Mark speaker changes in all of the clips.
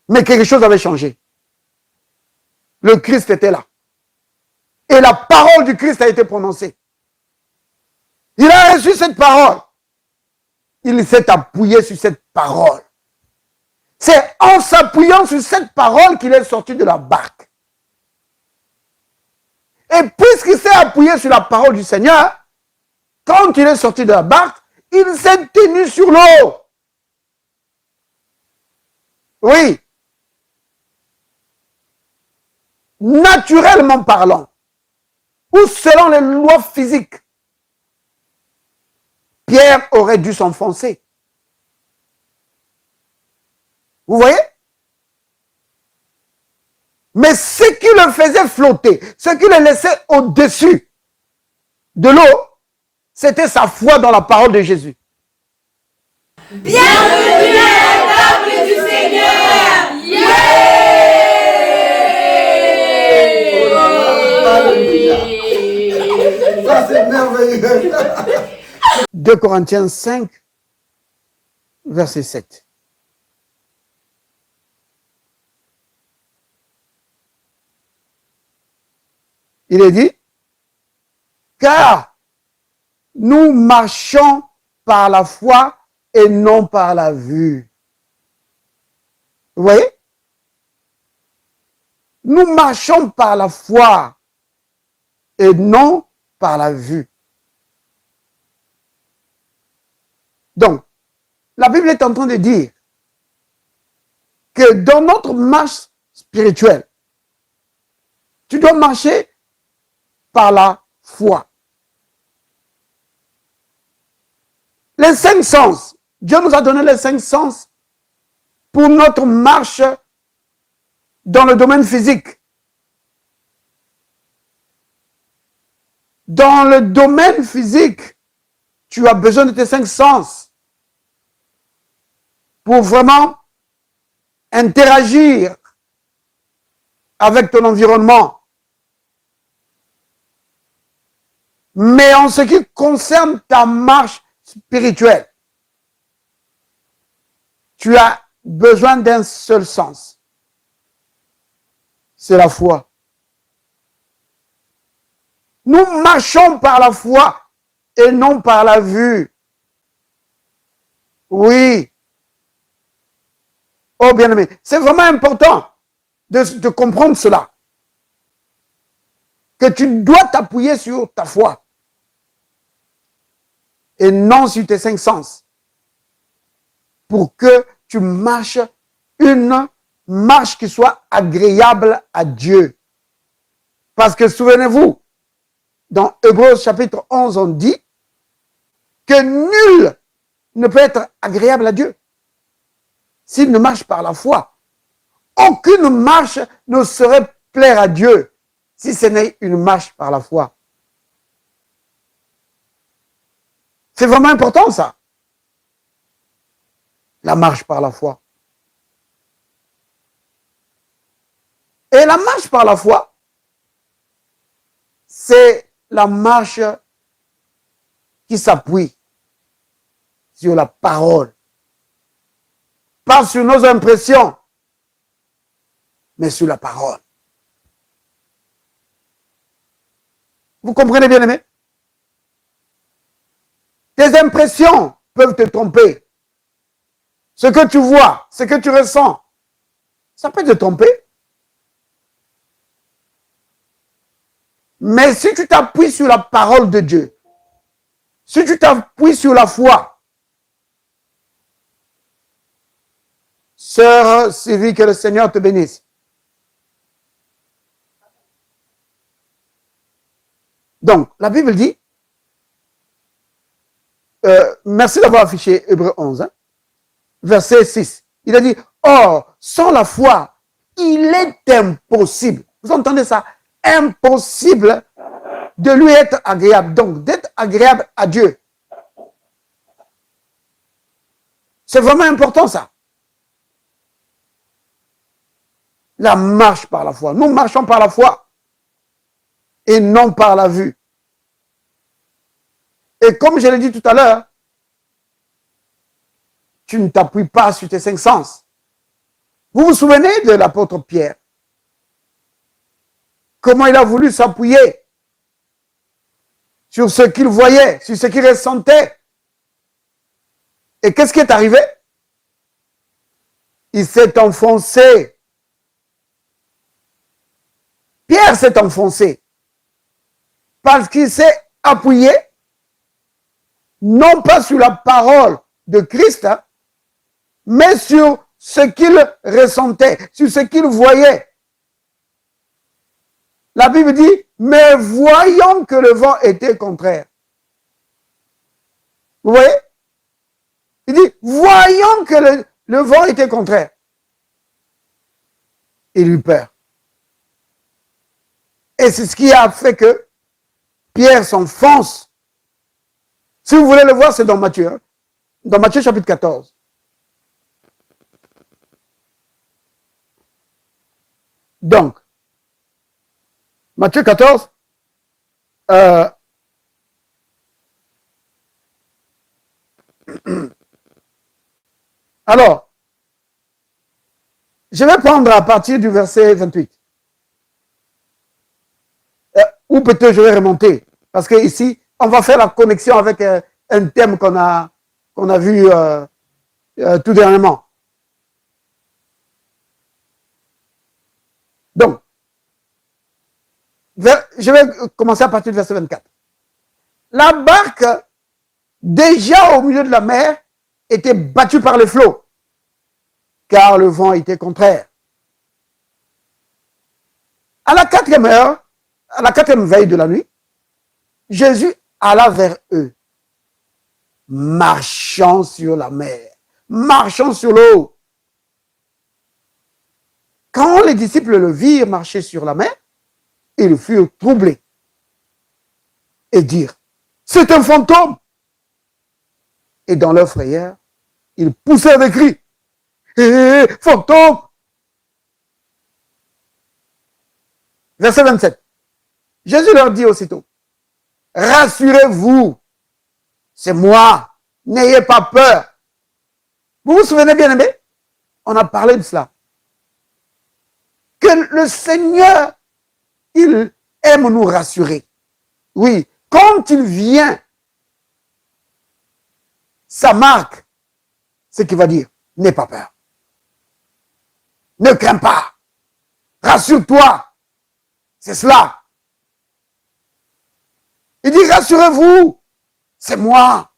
Speaker 1: Mais quelque chose avait changé. Le Christ était là. Et la parole du Christ a été prononcée. Il a reçu cette parole. Il s'est appuyé sur cette parole. C'est en s'appuyant sur cette parole qu'il est sorti de la barque. Et puisqu'il s'est appuyé sur la parole du Seigneur, quand il est sorti de la barque, il s'est tenu sur l'eau. Oui. Naturellement parlant, ou selon les lois physiques, Pierre aurait dû s'enfoncer. Vous voyez? Mais ce qui le faisait flotter, ce qui le laissait au-dessus de l'eau, c'était sa foi dans la parole de Jésus.
Speaker 2: Bienvenue à la table du Seigneur.
Speaker 1: Yeah! Ça c'est merveilleux. 2 Corinthiens 5, verset 7. Il est dit, car nous marchons par la foi et non par la vue. Vous voyez? Nous marchons par la foi et non par la vue. Donc, la Bible est en train de dire que dans notre marche spirituelle, tu dois marcher par la foi. Les 5 sens, Dieu nous a donné les 5 sens pour notre marche dans le domaine physique. Dans le domaine physique, tu as besoin de tes 5 sens pour vraiment interagir avec ton environnement. Mais en ce qui concerne ta marche spirituelle, tu as besoin d'un seul sens. C'est la foi. Nous marchons par la foi et non par la vue. Oui. Oh bien-aimé, c'est vraiment important de comprendre cela. Que tu dois t'appuyer sur ta foi et non sur tes 5 sens pour que tu marches une marche qui soit agréable à Dieu. Parce que souvenez-vous, dans Hébreux chapitre 11, on dit que nul ne peut être agréable à Dieu s'il ne marche par la foi. Aucune marche ne saurait plaire à Dieu si ce n'est une marche par la foi. C'est vraiment important ça. La marche par la foi. Et la marche par la foi, c'est la marche qui s'appuie sur la parole. Pas sur nos impressions, mais sur la parole. Vous comprenez bien, aimé? Tes impressions peuvent te tromper. Ce que tu vois, ce que tu ressens, ça peut te tromper. Mais si tu t'appuies sur la parole de Dieu, si tu t'appuies sur la foi, sœur Sylvie, que le Seigneur te bénisse. Donc, la Bible dit, merci d'avoir affiché Hébreux 11, hein, verset 6. Il a dit, or, sans la foi, il est impossible. Vous entendez ça? Impossible de lui être agréable. Donc, d'être agréable à Dieu. C'est vraiment important ça. La marche par la foi. Nous marchons par la foi et non par la vue. Et comme je l'ai dit tout à l'heure, tu ne t'appuies pas sur tes 5 sens. Vous Vous vous souvenez de l'apôtre Pierre? Comment il a voulu s'appuyer sur ce qu'il voyait, sur ce qu'il ressentait. Et qu'est-ce qui est arrivé? Il s'est enfoncé. Pierre s'est enfoncé parce qu'il s'est appuyé non pas sur la parole de Christ, hein, mais sur ce qu'il ressentait, sur ce qu'il voyait. La Bible dit, mais voyons que le vent était contraire. Vous voyez? Il dit, voyons que le vent était contraire. Il eut peur. Et c'est ce qui a fait que Pierre s'enfonce. Si vous voulez le voir, c'est dans Matthieu. Hein? Dans Matthieu chapitre 14. Donc, Matthieu 14, alors, je vais prendre à partir du verset 28. Ou peut-être je vais remonter, parce que ici, on va faire la connexion avec un thème qu'on a vu tout dernièrement. Donc, je vais commencer à partir du verset 24. La barque, déjà au milieu de la mer, était battue par les flots, car le vent était contraire. À la 4e heure, à la 4e veille de la nuit, Jésus alla vers eux, marchant sur la mer, marchant sur l'eau. Quand les disciples le virent marcher sur la mer, ils furent troublés et dirent, c'est un fantôme. Et dans leur frayeur, ils poussèrent des cris. Hé, fantôme! Verset 27. Jésus leur dit aussitôt, rassurez-vous, c'est moi, n'ayez pas peur. Vous vous souvenez, bien aimé? On a parlé de cela. Que le Seigneur, il aime nous rassurer. Oui, quand il vient, sa marque, c'est qu'il va dire, n'aie pas peur. Ne crains pas. Rassure-toi. C'est cela. Il dit, rassurez-vous, c'est moi.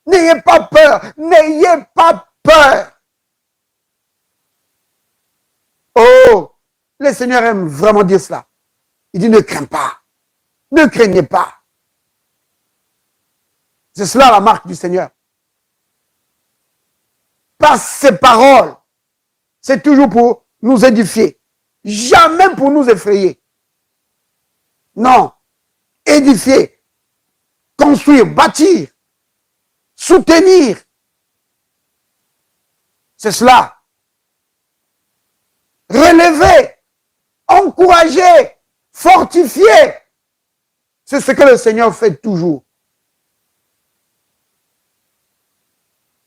Speaker 1: N'ayez pas peur. N'ayez pas peur. Oh, le Seigneur aime vraiment dire cela. Il dit, ne crains pas. Ne craignez pas. C'est cela la marque du Seigneur. Par ses paroles, c'est toujours pour nous édifier. Jamais pour nous effrayer. Non. Édifier, construire, bâtir, soutenir. C'est cela. Relever, encourager, fortifier. C'est ce que le Seigneur fait toujours.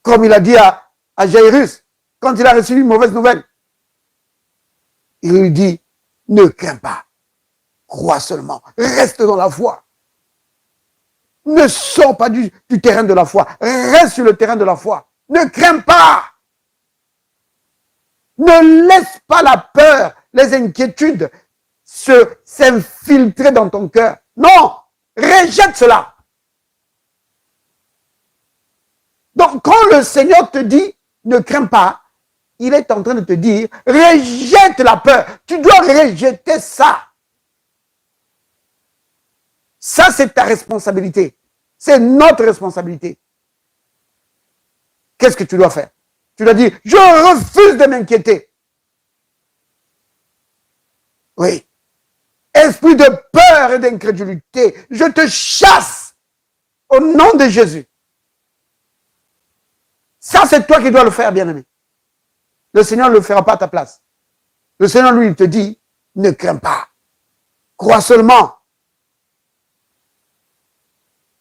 Speaker 1: Comme il a dit à Jairus, quand il a reçu une mauvaise nouvelle, il lui dit, ne crains pas. Crois seulement, reste dans la foi. Ne sors pas du terrain de la foi, reste sur le terrain de la foi. Ne crains pas. Ne laisse pas la peur, les inquiétudes s'infiltrer dans ton cœur. Non, rejette cela. Donc quand le Seigneur te dit, ne crains pas, il est en train de te dire, rejette la peur. Tu dois rejeter ça. Ça, c'est ta responsabilité. C'est notre responsabilité. Qu'est-ce que tu dois faire? Tu dois dire, je refuse de m'inquiéter. Oui. Esprit de peur et d'incrédulité, je te chasse au nom de Jésus. Ça, c'est toi qui dois le faire, bien-aimé. Le Seigneur ne le fera pas à ta place. Le Seigneur, lui, il te dit, ne crains pas. Crois seulement.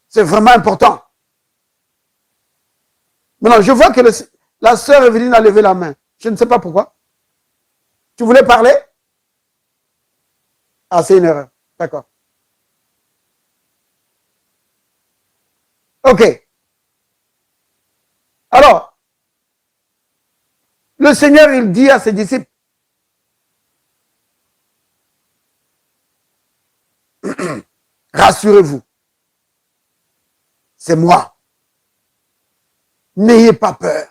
Speaker 1: C'est vraiment important. Maintenant, je vois que la sœur Evelyne a levé la main. Je ne sais pas pourquoi. Tu voulais parler? Ah, c'est une erreur. D'accord. OK. Alors, le Seigneur, il dit à ses disciples, rassurez-vous, c'est moi. N'ayez pas peur.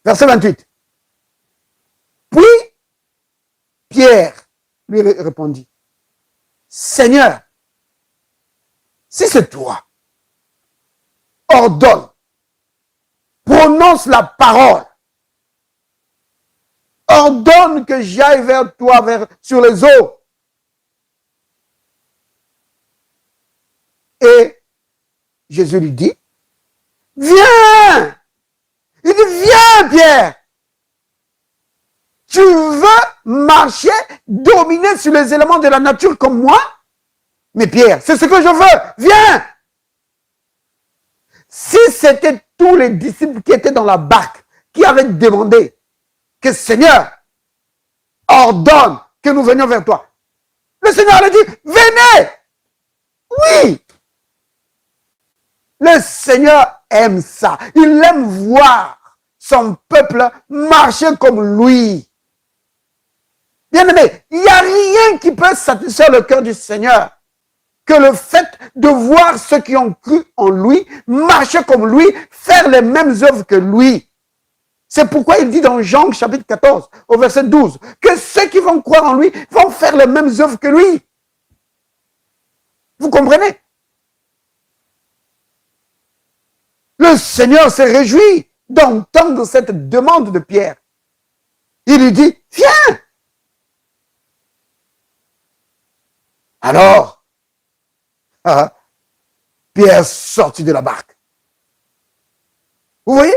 Speaker 1: Verset 28. Puis, Pierre lui répondit, Seigneur, si c'est toi, ordonne, prononce la parole, ordonne que j'aille vers toi, sur les eaux. Et Jésus lui dit, viens. Il dit, viens Pierre. Tu veux marcher, dominer sur les éléments de la nature comme moi? Mais Pierre, c'est ce que je veux. Viens. Si c'était tous les disciples qui étaient dans la barque, qui avaient demandé que Seigneur, ordonne que nous venions vers toi. Le Seigneur a dit, venez. Oui. Le Seigneur aime ça. Il aime voir son peuple marcher comme lui. Bien-aimé, il n'y a rien qui peut satisfaire le cœur du Seigneur que le fait de voir ceux qui ont cru en lui, marcher comme lui, faire les mêmes œuvres que lui. C'est pourquoi il dit dans Jean chapitre 14, au verset 12, que ceux qui vont croire en lui vont faire les mêmes œuvres que lui. Vous comprenez? Le Seigneur s'est réjoui d'entendre cette demande de Pierre. Il lui dit, viens. Alors, Pierre sortit de la barque. Vous voyez?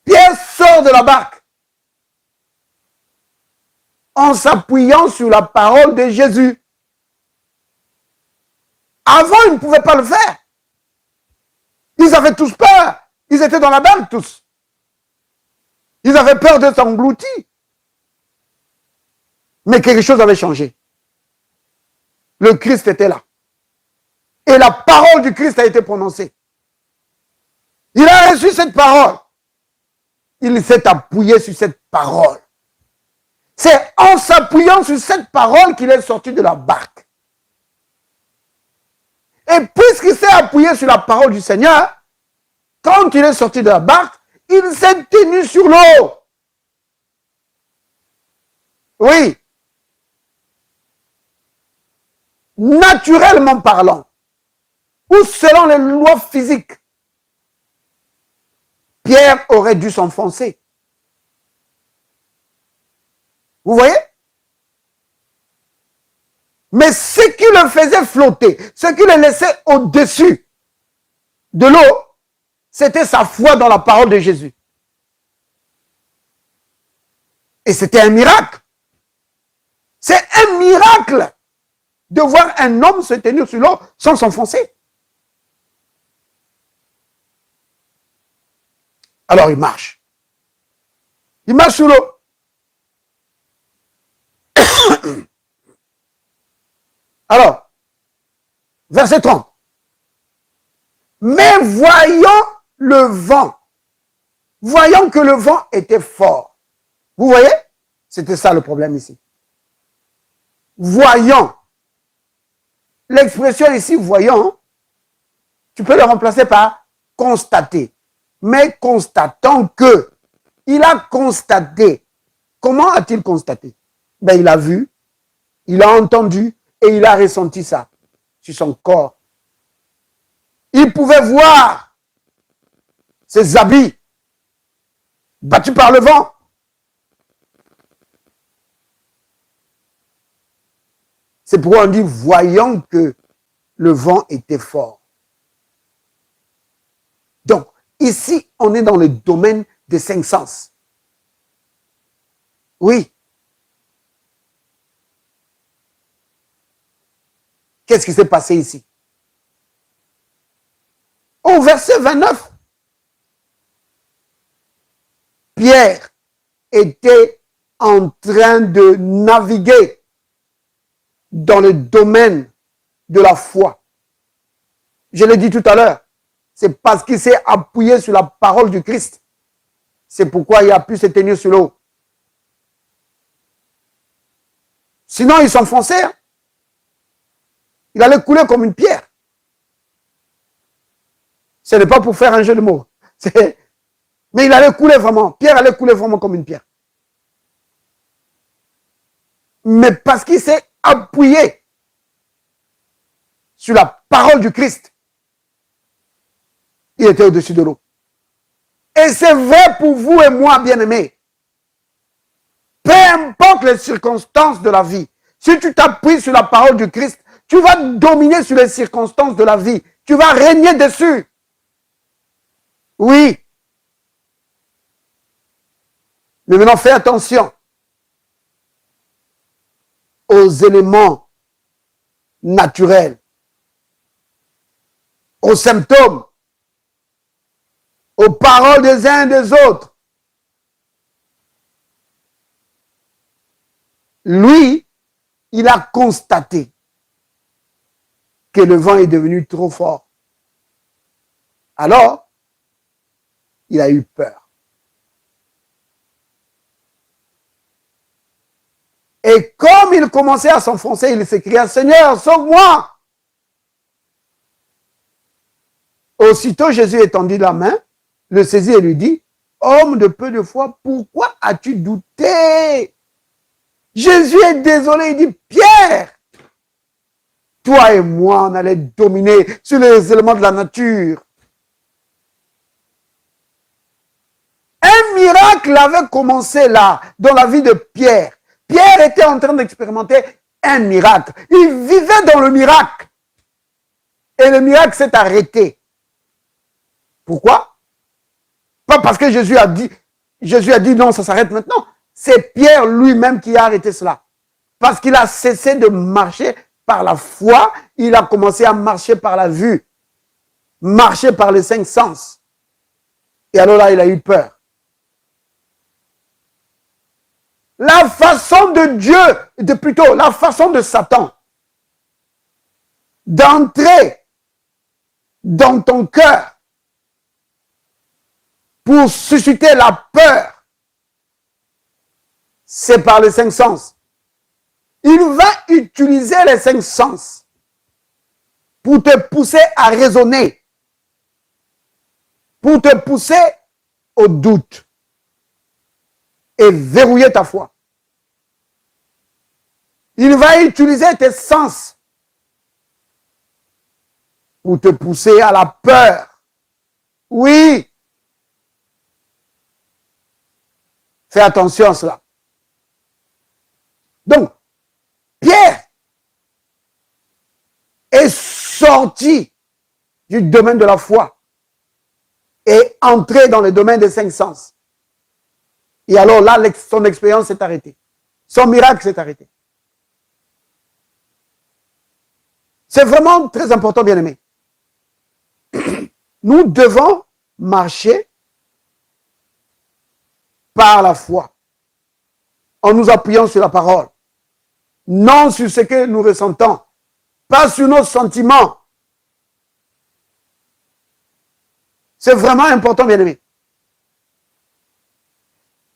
Speaker 1: Pierre sort de la barque en s'appuyant sur la parole de Jésus. Avant, il ne pouvait pas le faire. Ils avaient tous peur. Ils étaient dans la barque tous. Ils avaient peur d'être engloutis. Mais quelque chose avait changé. Le Christ était là. Et la parole du Christ a été prononcée. Il a reçu cette parole. Il s'est appuyé sur cette parole. C'est en s'appuyant sur cette parole qu'il est sorti de la barque. Et puisqu'il s'est appuyé sur la parole du Seigneur, quand il est sorti de la barque, il s'est tenu sur l'eau. Oui. Naturellement parlant, ou selon les lois physiques, Pierre aurait dû s'enfoncer. Vous voyez? Mais ce qui le faisait flotter, ce qui le laissait au-dessus de l'eau, c'était sa foi dans la parole de Jésus. Et c'était un miracle. C'est un miracle de voir un homme se tenir sur l'eau sans s'enfoncer. Alors il marche. Il marche sur l'eau. Alors, verset 30. Mais voyant le vent, voyant que le vent était fort. Vous voyez? C'était ça le problème ici. Voyant. L'expression ici, voyant, tu peux le remplacer par constater. Mais constatant que, il a constaté. Comment a-t-il constaté? Ben, il a vu, il a entendu et il a ressenti ça sur son corps. Il pouvait voir ses habits battus par le vent. C'est pourquoi on dit voyant que le vent était fort. Donc, ici, on est dans le domaine des 5 sens. Oui. Qu'est-ce qui s'est passé ici? Au verset 29, Pierre était en train de naviguer dans le domaine de la foi. Je l'ai dit tout à l'heure, c'est parce qu'il s'est appuyé sur la parole du Christ. C'est pourquoi il a pu se tenir sur l'eau. Sinon, il s'enfonçait. Hein. Il allait couler comme une pierre. Ce n'est pas pour faire un jeu de mots. Mais il allait couler vraiment. Pierre allait couler vraiment comme une pierre. Mais parce qu'il s'est appuyé sur la parole du Christ, il était au-dessus de l'eau. Et c'est vrai pour vous et moi, bien-aimés. Peu importe les circonstances de la vie, si tu t'appuies sur la parole du Christ, tu vas dominer sur les circonstances de la vie. Tu vas régner dessus. Oui. Mais maintenant, fais attention aux éléments naturels, aux symptômes, aux paroles des uns et des autres. Lui, il a constaté que le vent est devenu trop fort. Alors, il a eu peur. Et comme il commençait à s'enfoncer, il s'écria, Seigneur, sauve-moi! Aussitôt, Jésus étendit la main, le saisit et lui dit, homme de peu de foi, pourquoi as-tu douté? Jésus est désolé, il dit, Pierre, toi et moi, on allait dominer sur les éléments de la nature. Un miracle avait commencé là, dans la vie de Pierre. Pierre était en train d'expérimenter un miracle. Il vivait dans le miracle. Et le miracle s'est arrêté. Pourquoi? Pas parce que Jésus a dit non, ça s'arrête maintenant. C'est Pierre lui-même qui a arrêté cela. Parce qu'il a cessé de marcher par la foi, il a commencé à marcher par la vue. Marcher par les 5 sens. Et alors là, il a eu peur. La façon de Dieu, plutôt la façon de Satan d'entrer dans ton cœur pour susciter la peur, c'est par les 5 sens. Il va utiliser les 5 sens pour te pousser à raisonner, pour te pousser au doute et verrouiller ta foi. Il va utiliser tes sens pour te pousser à la peur. Oui. Fais attention à cela. Donc, Pierre est sorti du domaine de la foi et entré dans le domaine des 5 sens. Et alors là, son expérience s'est arrêtée. Son miracle s'est arrêté. C'est vraiment très important, bien-aimés. Nous devons marcher par la foi, en nous appuyant sur la parole, non sur ce que nous ressentons, pas sur nos sentiments. C'est vraiment important, bien-aimés.